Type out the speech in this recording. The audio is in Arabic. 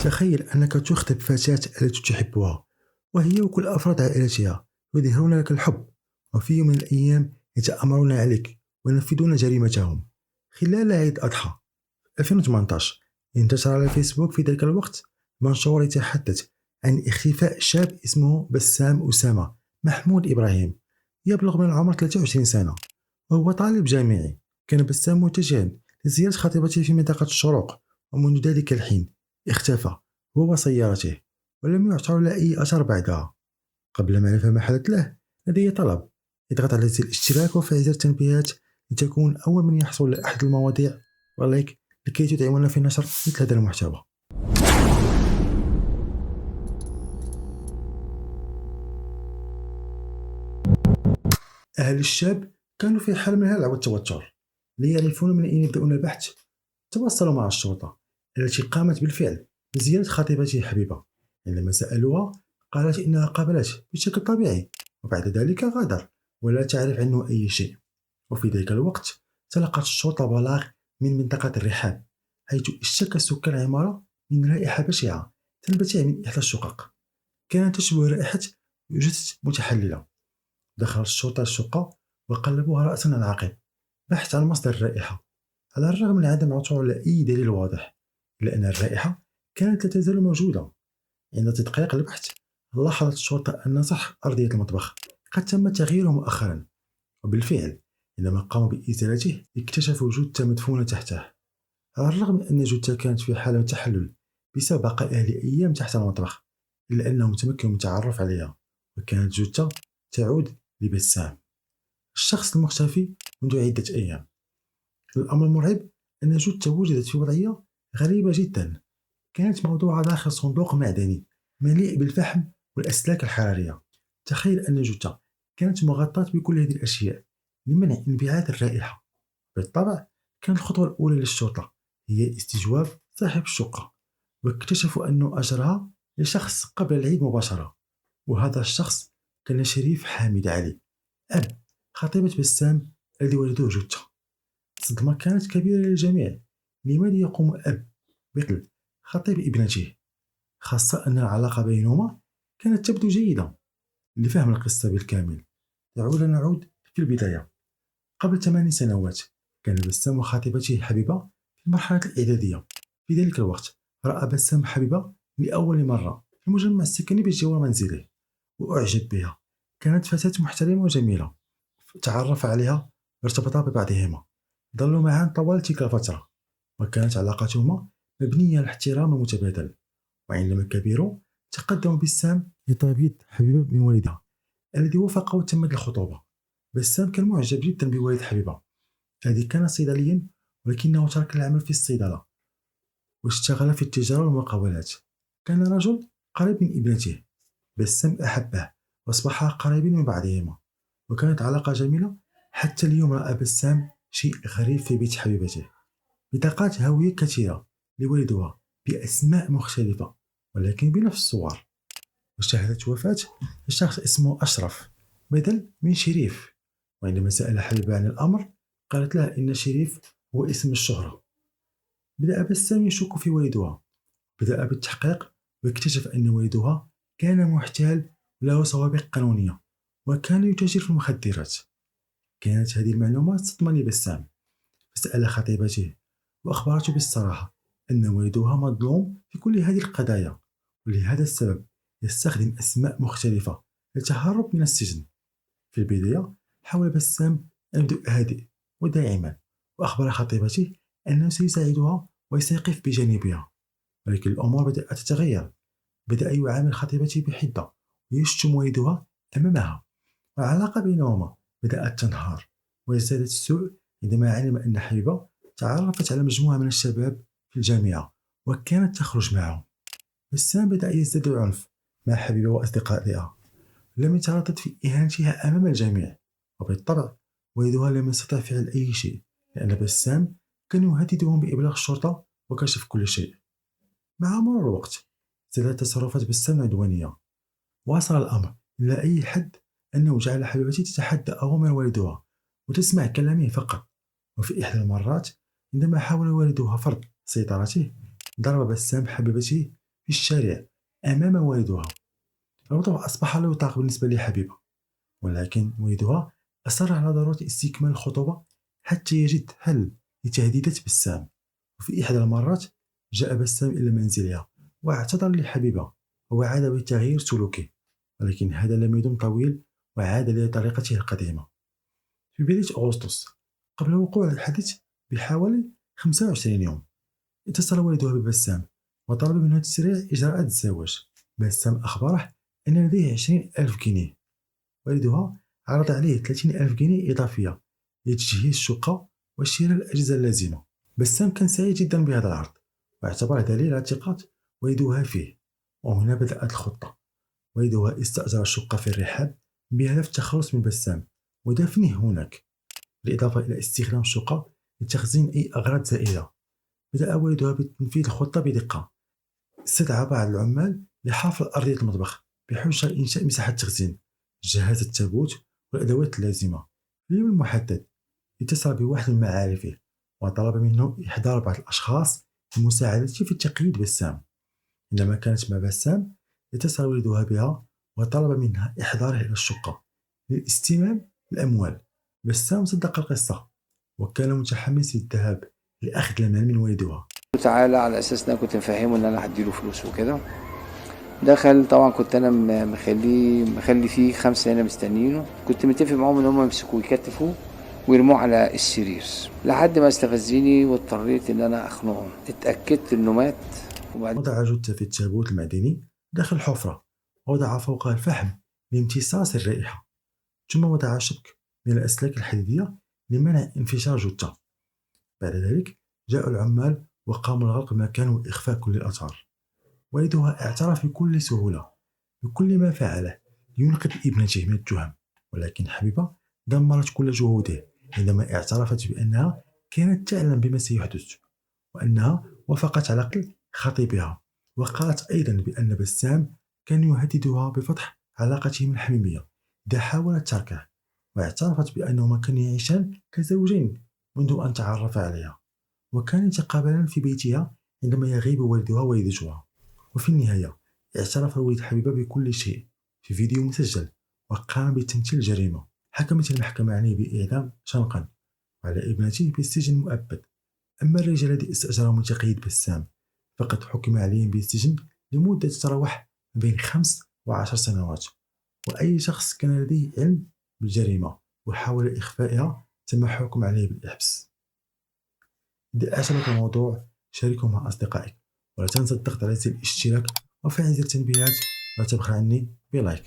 تخيل أنك تخطب فتاة التي تحبها، وهي وكل أفراد عائلتها يظهرون لك الحب، وفي يوم من الأيام يتآمرون عليك وينفذون جريمتهم. خلال عيد الأضحى 2018 انتشر على الفيسبوك في ذلك الوقت منشور يتحدث عن اختفاء شاب اسمه بسام أسامة محمود إبراهيم، يبلغ من العمر 23 سنة، وهو طالب جامعي. كان بسام متجها لزيارة خطيبته في منطقة الشروق، ومنذ ذلك الحين اختفى هو وسيارته، ولم يعثر له أي أثر بعدها. قبل ما نفهم ما حدث له، لدي طلب: اضغط على زر الاشتراك وفعل زر التنبيهات لتكون أول من يحصل على أحد المواضيع، ولايك لكي تدعمنا في نشر مثل هذا المحتوى. أهل الشاب كانوا في حالة من الهلع والتوتر، لا يعرفون من أين يبدأون البحث. تواصلوا مع الشرطة التي قامت بالفعل بزيارة خطيبته حبيبة. عندما سألوها قالت إنها قابلته بشكل طبيعي، وبعد ذلك غادر ولا تعرف عنه أي شيء. وفي ذلك الوقت تلقت الشرطة بلاغ من منطقة الرحاب، حيث اشتكى سكان العمارة من رائحة بشعة تنبتع من إحدى الشقق، كانت تشبه رائحة جثث متحللة. دخلت الشرطة الشقة وقلبوها رأسا على عقب بحث عن مصدر الرائحة، على الرغم من عدم عثور على أي دليل واضح، إلا أن الرائحة كانت لا تزال موجودة. عند تدقيق البحث لاحظت الشرطة أن سطح أرضية المطبخ قد تم تغييره مؤخرا، وبالفعل عندما قاموا بإزالته اكتشفوا جثة مدفونة تحته. على الرغم من أن الجثة كانت في حالة تحلل بسبب بقائها لأيام تحت المطبخ، إلا أنهم تمكنوا من التعرف عليها، وكانت جثة تعود لبسام، الشخص المختفي منذ عدة أيام. الأمر المرعب أن الجثة وجدت في وضعية غريبة جدا، كانت موضوعة داخل صندوق معدني مليء بالفحم والأسلاك الحرارية. تخيل أن الجثة كانت مغطاة بكل هذه الأشياء لمنع انبعاث الرائحة. بالطبع كانت الخطوة الأولى للشرطة هي استجواب صاحب الشقة، واكتشفوا أنه أجرها لشخص قبل العيد مباشرة، وهذا الشخص كان شريف حامد علي، أب خطيبة بسام الذي ولدوه جثة. الصدمة كانت كبيرة للجميع. لماذا يقوم أب بقتل خطيب ابنته، خاصة أن العلاقة بينهما كانت تبدو جيدة؟ لفهم القصة بالكامل دعونا نعود في البداية. قبل 8 سنوات كان بسام وخطيبته حبيبة في المرحلة الإعدادية. في ذلك الوقت رأى بسام حبيبة لأول مرة في المجمع السكني بجوار منزله، وأعجب بها. كانت فتاة محترمة وجميلة، تعرف عليها وارتبطا ببعضهما. ظلوا معا طوال تلك الفترة، وكانت علاقتهما مبنية على الاحترام المتبادل. وعندما كبروا تقدم بسام لتبييض حبيبة من والدها الذي وافق وتمت الخطوبة. بسام كان معجب جدا بوالد حبيبة الذي كان صيدليا، ولكنه ترك العمل في الصيدلة واشتغل في التجارة والمقاولات. كان رجل قريب من ابنته. بسام أحبه واصبحا قريبين من بعضهما، وكانت علاقة جميلة. حتى اليوم رأى بسام شيء غريب في بيت حبيبته: بطاقات هوية كثيرة لوالدها بأسماء مختلفة ولكن بنفس الصور، وشهادة وفاة الشخص اسمه أشرف بدل من شريف. وعندما سأل حبيبة عن الأمر قالت له إن شريف هو اسم الشهرة. بدأ بسام يشك في والدها، بدأ بالتحقيق واكتشف أن والدها كان محتال وله سوابق قانونية، وكان يتاجر في المخدرات. كانت هذه المعلومات صدمة لبسام، فسأل خطيبته وأخبرته بالصراحة أن والدها مظلوم في كل هذه القضايا، ولهذا السبب يستخدم أسماء مختلفة للتهرب من السجن. في البداية حاول بسام أن يبدأ هادئ وداعما، وأخبر خطيبته أنه سيساعدها ويستيقظ بجانبها، ولكن الأمور بدأت تتغير. بدأ يعامل خطيبته بحدة ويشتم والدها أمامها، والعلاقة بينهما بدأت تنهار وازدادت السوء عندما علم أن حبيبة تعرفت على مجموعة من الشباب في الجامعة وكانت تخرج معهم. بسام بدأ يزداد العنف مع حبيبة وأصدقائها، لم يتردد في إهانتها أمام الجميع. وبالطبع والدها لم يستطع فعل أي شيء، لأن بسام كان يهددهم بإبلاغ الشرطة وكشف كل شيء. مع مرور الوقت زادت تصرفات بسام عدوانية، وصل الأمر إلى أي حد أنه جعل حبيبته تتحدى أوامر والدها وتسمع كلامه فقط. وفي إحدى المرات عندما حاول والدها فرض سيطرته ضرب بسام حبيبته في الشارع أمام والدها. الوضع أصبح لا يطاق بالنسبة لحبيبة، ولكن والدها أصر على ضرورة استكمال الخطوبة حتى يجد حل لتهديدات بسام. وفي إحدى المرات جاء بسام إلى منزلها واعتذر لحبيبة ووعد بتغيير سلوكه، ولكن هذا لم يدم طويل وعاد لطريقته القديمة. في بداية أغسطس قبل وقوع الحدث بحوالي 25 يوم اتصل والدها ببسام وطلب منه تسريع إجراءات الزواج. بسام أخبره أن لديه 20,000 جنيه. والدها عرض عليه 30,000 جنيه إضافية لتجهيز الشقة وشراء الأجهزة اللازمة. بسام كان سعيد جدا بهذا العرض واعتبره دليل على ثقة والدها فيه. وهنا بدأت الخطة. والدها استأجر الشقة في الرحاب بهدف التخلص من بسام ودفنه هناك، بالإضافة إلى استخدام الشقة لتخزين أي أغراض زائدة. بدأ والدها بتنفيذ الخطة بدقة. استدعى بعض العمال لحفر أرضية المطبخ بحجة إنشاء مساحة تخزين، جهز التابوت والأدوات اللازمة. في اليوم المحدد اتصل بواحد من معارفه وطلب منه إحضار بعض الأشخاص لمساعدته في تقييد بسام. عندما كانت مع بسام اتصل والدها بها وطلب منها إحضاره إلى الشقة للاستلام الأموال. بسام صدق القصة وكان متحمس للذهاب لأخذ المال من والدها. تعالى على اساس ان انا كنت مفهمه ان انا هديله فلوس وكده. دخل طبعا كنت انا مخلي فيه 5 هنا مستنيينه. كنت متفق معاهم ان هم يمسكوه يكتفوه ويرموه على السرير لحد ما استفزني واضطريت ان انا اخنقهم. اتاكدت انه مات. وبعد وضع جثة في التابوت المعدني داخل الحفرة ووضع فوقها الفحم لامتصاص الرائحة، ثم وضع شبك من الأسلاك الحديدية لمنع انفجار جثة. بعد ذلك جاء العمال وقاموا الغلق المكان وإخفاء كل الآثار. والدها اعترف بكل سهولة بكل ما فعله لينقذ ابنته من التهم، ولكن حبيبة دمرت كل جهوده عندما اعترفت بأنها كانت تعلم بما سيحدث وأنها وافقت على قتل خطيبها. وقالت أيضا بأن بسام كان يهددها بفتح علاقتهم الحميمية إذا حاولت تركه، واعترفت بأنهما كانوا يعيشان كزوجين منذ أن تعرف عليها، وكانوا يتقابلان في بيتها عندما يغيب والدها ووالدتها. وفي النهاية اعترف والد حبيبة بكل شيء في فيديو مسجل وقام بتمثيل الجريمة. حكمت المحكمة عليه بإعدام شنقا وعلى ابنته بالسجن مؤبد. أما الرجال الذي استأجرهم لتقييد بسام فقد حكم عليهم بالسجن لمدة تتراوح بين 5 و10 سنوات. وأي شخص كان لديه علم بالجريمة وحاول إخفائها تم الحكم عليه بالحبس. إذا أعجبك الموضوع شاركه مع أصدقائك، ولا تنسى الضغط على زر الاشتراك وفعل زر التنبيهات، ولا تبخل عني بلايك.